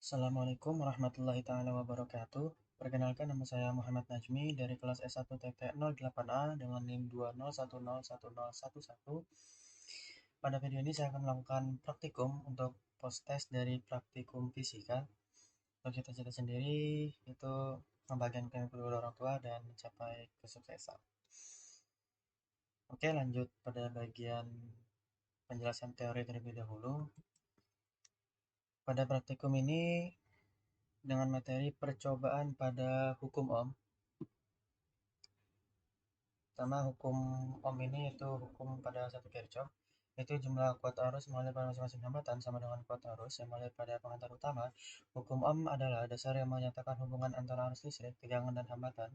Assalamualaikum warahmatullahi taala wabarakatuh. Perkenalkan, nama saya Muhammad Najmi dari kelas S1 TT 08A dengan NIM 2010111. Pada video ini saya akan melakukan praktikum untuk post test dari praktikum fisika. Untuk cita-cita sendiri itu membagikan kedua orang tua dan mencapai kesuksesan. Oke, lanjut pada bagian penjelasan teori terlebih dahulu. Pada praktikum ini dengan materi percobaan pada hukum Ohm. Pertama, hukum Ohm ini yaitu hukum pada satu Kirchhoff, yaitu jumlah kuat arus mengalir pada masing-masing hambatan sama dengan kuat arus yang mengalir pada penghantar utama. Hukum Ohm adalah dasar yang menyatakan hubungan antara arus listrik, tegangan, dan hambatan.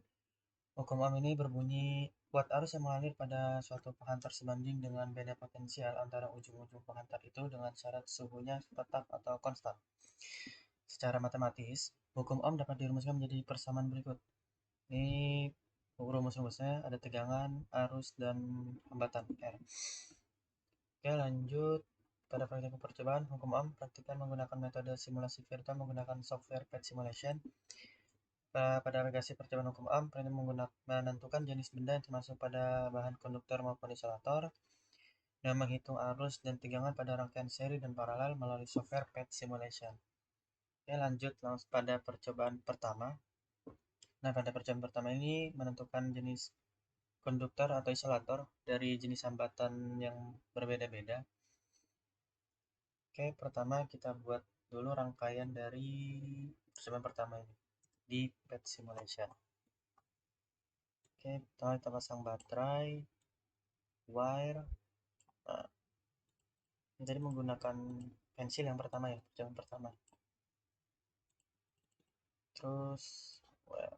Hukum Ohm ini berbunyi kuat arus yang mengalir pada suatu penghantar sebanding dengan beda potensial antara ujung-ujung penghantar itu dengan syarat suhunya tetap atau konstan. Secara matematis, hukum Ohm dapat dirumuskan menjadi persamaan berikut. Ini rumus-rumusnya ada tegangan, arus, dan hambatan R. Oke, lanjut pada praktik percobaan hukum Ohm. Praktikkan menggunakan metode simulasi virtual menggunakan software PET Simulation. Pada aplikasi percobaan hukum Ohm, menentukan jenis benda yang termasuk pada bahan konduktor maupun isolator, dan menghitung arus dan tegangan pada rangkaian seri dan paralel melalui software PET Simulation. Oke, lanjut langsung pada percobaan pertama. Nah, pada percobaan pertama ini menentukan jenis konduktor atau isolator dari jenis hambatan yang berbeda-beda. Oke, pertama kita buat dulu rangkaian dari percobaan pertama ini di PET Simulation. Oke, pertama kita pasang baterai, wire. Nah, ini tadi menggunakan pensil yang pertama ya, percobaan pertama. Terus, well,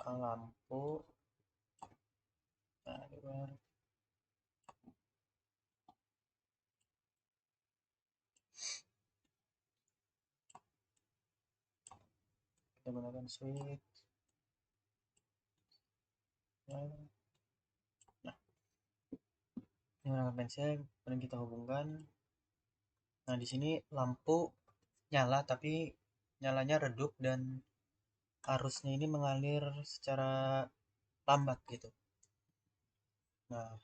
lampu. Nah, wire. Kita gunakan switch. Nah, ini menggunakan pensil, kemudian kita hubungkan. Nah, di sini lampu nyala tapi nyalanya redup dan arusnya ini mengalir secara lambat gitu. Nah,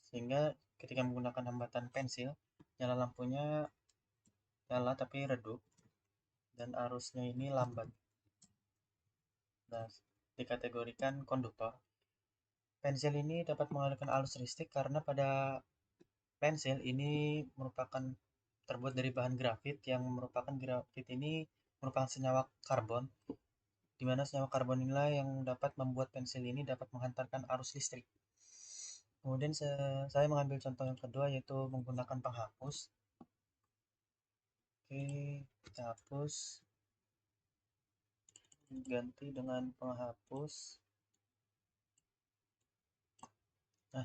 sehingga ketika menggunakan hambatan pensil, nyala lampunya nyala tapi redup dan arusnya ini lambat. Nah, dikategorikan konduktor. Pensil ini dapat mengalirkan arus listrik karena pada pensil ini merupakan terbuat dari bahan grafit yang merupakan grafit ini merupakan senyawa karbon, di mana senyawa karbon inilah yang dapat membuat pensil ini dapat menghantarkan arus listrik. Kemudian saya mengambil contoh yang kedua yaitu menggunakan penghapus. Oke, kita hapus, ganti dengan penghapus. Nah,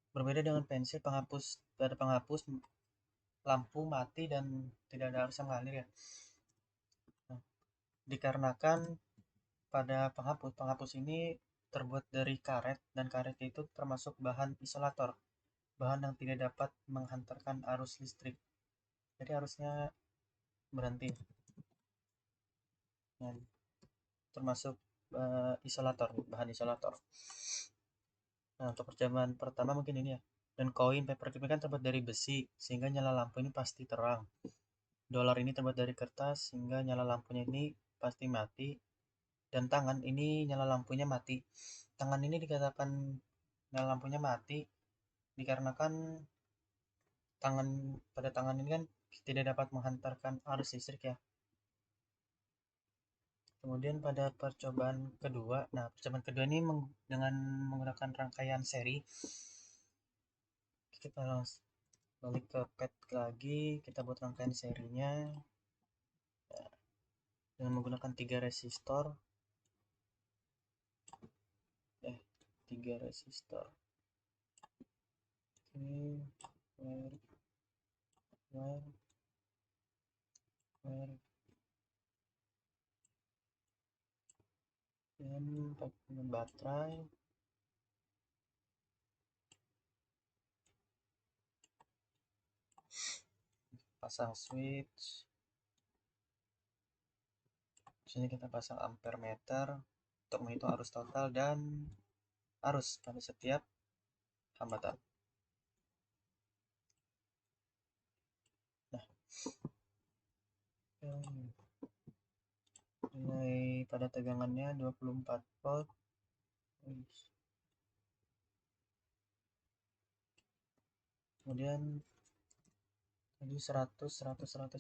berbeda dengan pensil, ada penghapus lampu mati dan tidak ada arus yang mengalir ya. Nah, dikarenakan pada penghapus ini terbuat dari karet dan karet itu termasuk bahan isolator, bahan yang tidak dapat menghantarkan arus listrik. Jadi arusnya berhenti. Nah, termasuk isolator, bahan isolator. Nah, untuk percobaan pertama mungkin ini ya. Dan koin paperclip kan terbuat dari besi, sehingga nyala lampu ini pasti terang. Dolar ini terbuat dari kertas, sehingga nyala lampunya ini pasti mati. Dan tangan ini nyala lampunya mati. Tangan ini dikatakan nyala lampunya mati dikarenakan pada tangan ini kan tidak dapat menghantarkan arus listrik ya. Kemudian pada percobaan kedua, nah percobaan kedua ini dengan menggunakan rangkaian seri. Kita balik ke pet lagi, kita buat rangkaian serinya dengan menggunakan 3 resistor. 3 resistor. Oke, wire, wire, wire, dan pakai baterai. pasang switch. Di sini kita pasang ampere meter untuk menghitung arus total dan arus pada setiap hambatan. Nah, nilai pada tegangannya 24 volt. Kemudian tadi 100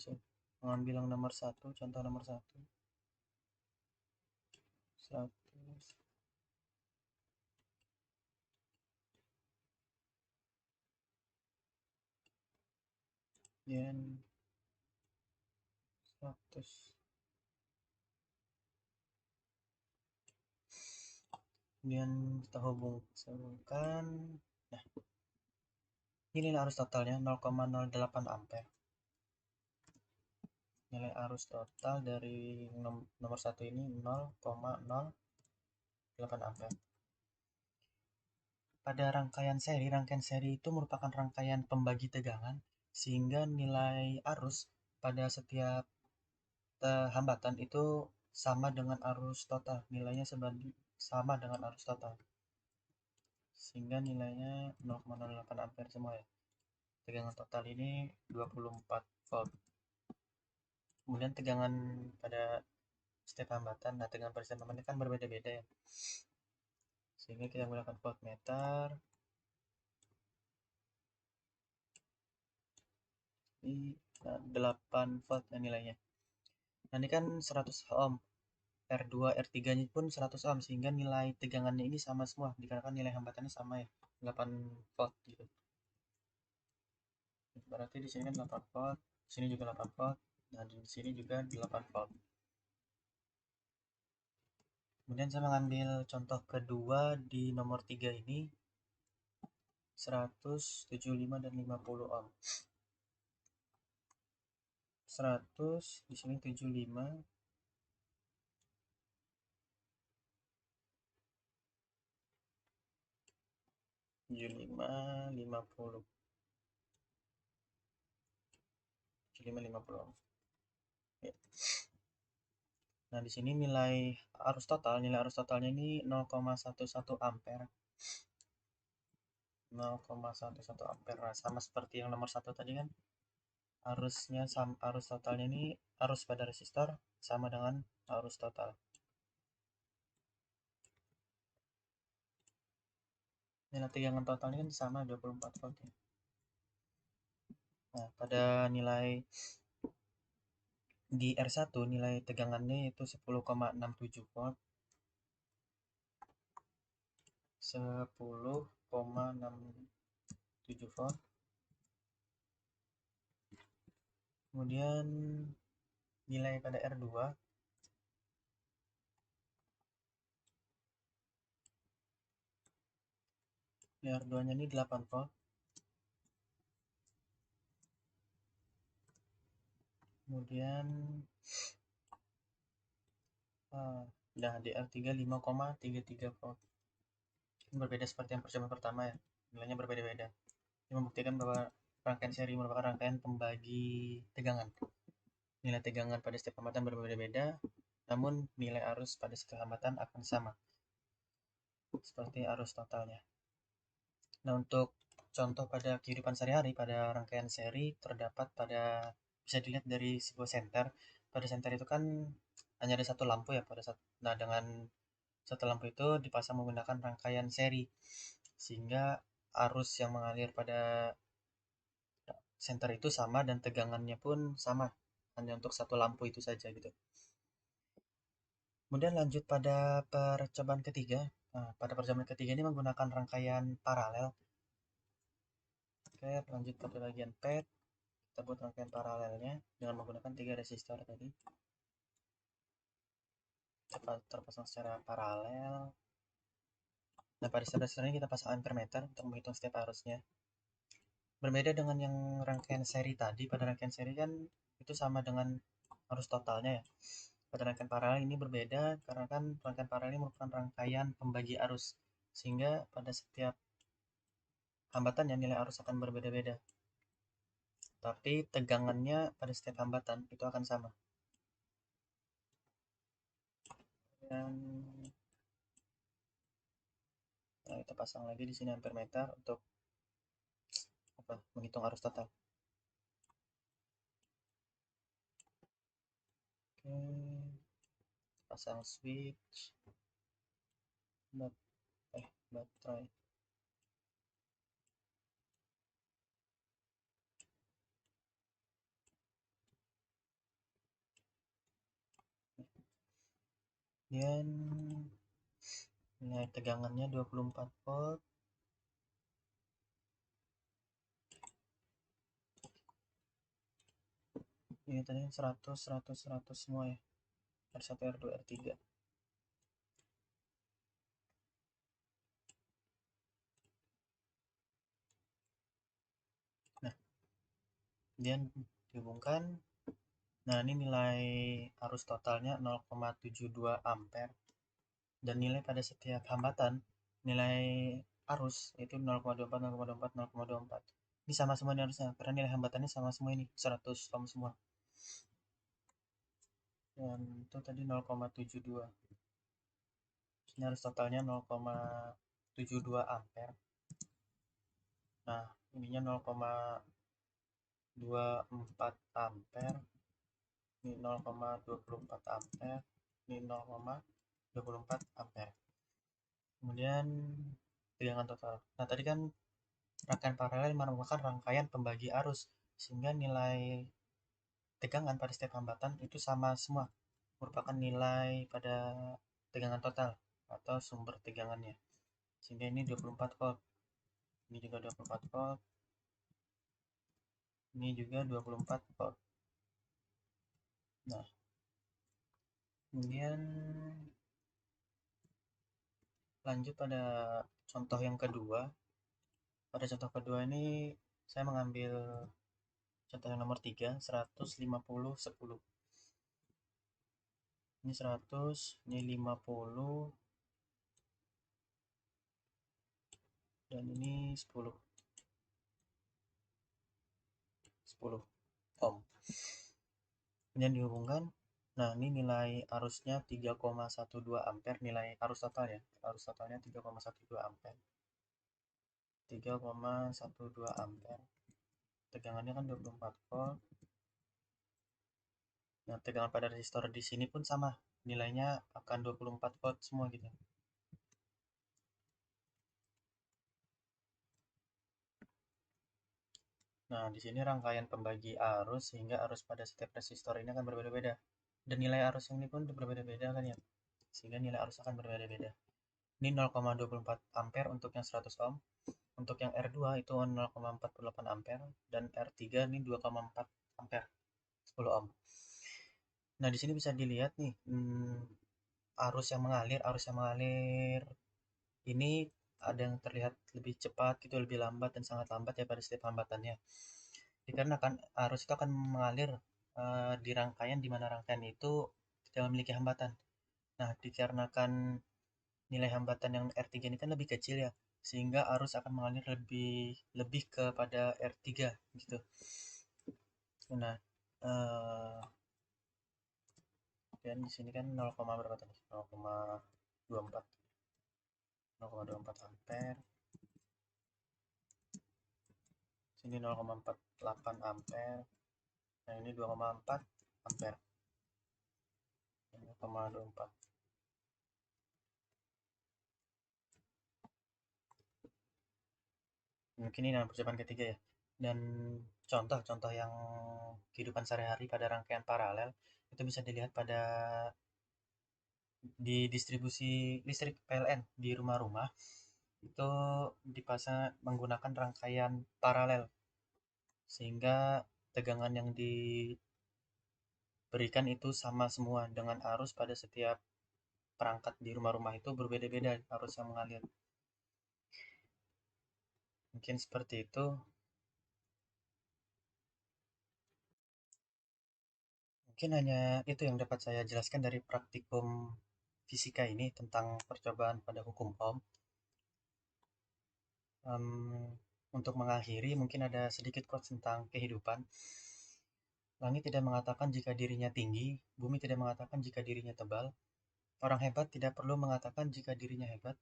ya. Mengambil yang nomor 1, contoh nomor 1. 100. Kemudian 100. Kemudian kita hubungkan. Nah, ini nilai arus totalnya 0,08 ampere. Nilai arus total dari nomor 1 ini 0,08 ampere. Pada rangkaian seri itu merupakan rangkaian pembagi tegangan, sehingga nilai arus pada setiap hambatan itu sama dengan arus total. Nilainya sama dengan arus total. Sehingga nilainya 0,08 ampere semua ya. Tegangan total ini 24 volt. Kemudian tegangan pada setiap hambatan, nah tegangan pada setiap hambatan kan berbeda-beda ya. Sehingga kita menggunakan voltmeter. Ini 8 volt ya nilainya. Nah ini kan 100 ohm. R2, R3 nya pun 100 ohm, sehingga nilai tegangannya ini sama semua dikarenakan nilai hambatannya sama ya, 8 volt gitu. Berarti di sini kan 8 volt, di sini juga 8 volt, dan di sini juga 8 volt. Kemudian saya mengambil contoh kedua di nomor 3 ini 175 dan 50 ohm. 100 di sini 75, 75, 50. 75, 50 ohm. Ya. Nah, di sini nilai arus totalnya ini 0,11 ampere. 0,11 ampere. Nah, sama seperti yang nomor 1 tadi kan. Arus totalnya ini arus pada resistor sama dengan arus total. Nilai tegangan totalnya kan sama 24 volt ya. Nah, pada nilai di R1 nilai tegangannya itu 10,67 volt. 10,67 volt. Kemudian nilai pada R2 R2 nya ini 8 volt. Kemudian nah di R3 5,33 volt. Ini berbeda seperti yang percobaan pertama ya, nilainya berbeda-beda. Ini membuktikan bahwa rangkaian seri merupakan rangkaian pembagi tegangan. Nilai tegangan pada setiap hambatan berbeda-beda, namun nilai arus pada setiap hambatan akan sama seperti arus totalnya. Nah, untuk contoh pada kehidupan sehari-hari pada rangkaian seri terdapat bisa dilihat dari sebuah senter. Pada senter itu kan hanya ada satu lampu ya nah dengan satu lampu itu dipasang menggunakan rangkaian seri, sehingga arus yang mengalir pada senter itu sama dan tegangannya pun sama, hanya untuk satu lampu itu saja gitu. Kemudian lanjut pada percobaan ketiga. Nah, pada percobaan ketiga ini menggunakan rangkaian paralel. Oke, lanjut pada bagian pad. Kita buat rangkaian paralelnya dengan menggunakan 3 resistor tadi. Terpasang secara paralel. Nah, pada resistor ini kita pasang ampere meter untuk menghitung setiap arusnya. Berbeda dengan yang rangkaian seri tadi, pada rangkaian seri kan itu sama dengan arus totalnya ya. Pada rangkaian paralel ini berbeda karena kan rangkaian paralel ini merupakan rangkaian pembagi arus, sehingga pada setiap hambatan ya nilai arus akan berbeda-beda. tapi tegangannya pada setiap hambatan itu akan sama. Dan nah, kita pasang lagi di sini ampere meter untuk menghitung arus total. Oke, pasang switch baterai. Dan nilai tegangannya 24 volt. Ini tadi 100 100 100 semua ya. R1 R2 R3. Nah, kemudian dihubungkan. Nah, ini nilai arus totalnya 0,72 ampere. Dan nilai pada setiap hambatan, nilai arus itu 0,24, 0,24, 0,24. Ini sama semua nih harusnya, karena nilai hambatannya sama semua ini, 100 ohm semua. Dan itu tadi 0,72. Ini arus totalnya 0,72 ampere. Nah, ininya 0,24 ampere. Ini 0,24 ampere. Ini 0,24 ampere. Kemudian tegangan total. Nah, tadi kan rangkaian paralel merupakan rangkaian pembagi arus, sehingga nilai tegangan pada setiap hambatan itu sama semua, merupakan nilai pada tegangan total atau sumber tegangannya. Sehingga ini 24 volt, ini juga 24 volt, ini juga 24 volt. Nah, kemudian lanjut pada contoh yang kedua. Pada contoh kedua ini saya mengambil contoh yang nomor 3, 150 10. Ini 100, ini 50, dan ini 10 ohm. Kemudian dihubungkan. Nah, ini nilai arusnya 3,12 ampere, nilai arus total ya. Arus totalnya 3,12 ampere. 3,12 ampere. Tegangannya kan 24 volt. Nah, tegangan pada resistor di sini pun sama. Nilainya akan 24 volt semua gitu. Nah, di sini rangkaian pembagi arus sehingga arus pada setiap resistor ini akan berbeda-beda. Dan nilai arus ini pun berbeda-beda kan ya. Sehingga nilai arus akan berbeda-beda. Ini 0,24 ampere untuk yang 100 ohm. Untuk yang R2 itu 0,48 ampere dan R3 ini 2,4 ampere 10 ohm. Nah, di sini bisa dilihat nih arus yang mengalir ini ada yang terlihat lebih cepat gitu, lebih lambat dan sangat lambat ya pada setiap hambatannya. Dikarenakan arus itu akan mengalir di rangkaian di mana rangkaian itu tidak memiliki hambatan. Nah, dikarenakan nilai hambatan yang R3 ini kan lebih kecil ya, sehingga arus akan mengalir lebih kepada R3 gitu. Nah, dan di sini kan 0, berapa tadi? 0,24 ampere. Sini 0,48 ampere. Nah, ini 2,4 ampere. 0,24. Mungkin ini percobaan ketiga ya. Dan contoh-contoh yang kehidupan sehari-hari pada rangkaian paralel itu bisa dilihat pada di distribusi listrik PLN di rumah-rumah itu dipasang menggunakan rangkaian paralel, sehingga tegangan yang diberikan itu sama semua dengan arus pada setiap perangkat di rumah-rumah itu berbeda-beda arus yang mengalir. Mungkin seperti itu. Mungkin hanya itu yang dapat saya jelaskan dari praktikum fisika ini tentang percobaan pada hukum Ohm. Untuk mengakhiri, mungkin ada sedikit quotes tentang kehidupan. Langit tidak mengatakan jika dirinya tinggi, bumi tidak mengatakan jika dirinya tebal. Orang hebat tidak perlu mengatakan jika dirinya hebat.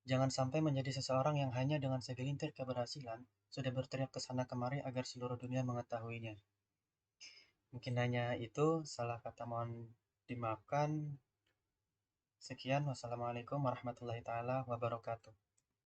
Jangan sampai menjadi seseorang yang hanya dengan segelintir keberhasilan sudah berteriak ke sana kemari agar seluruh dunia mengetahuinya. Mungkin hanya itu, salah kata mohon dimaafkan. Sekian, wassalamualaikum warahmatullahi taala wabarakatuh.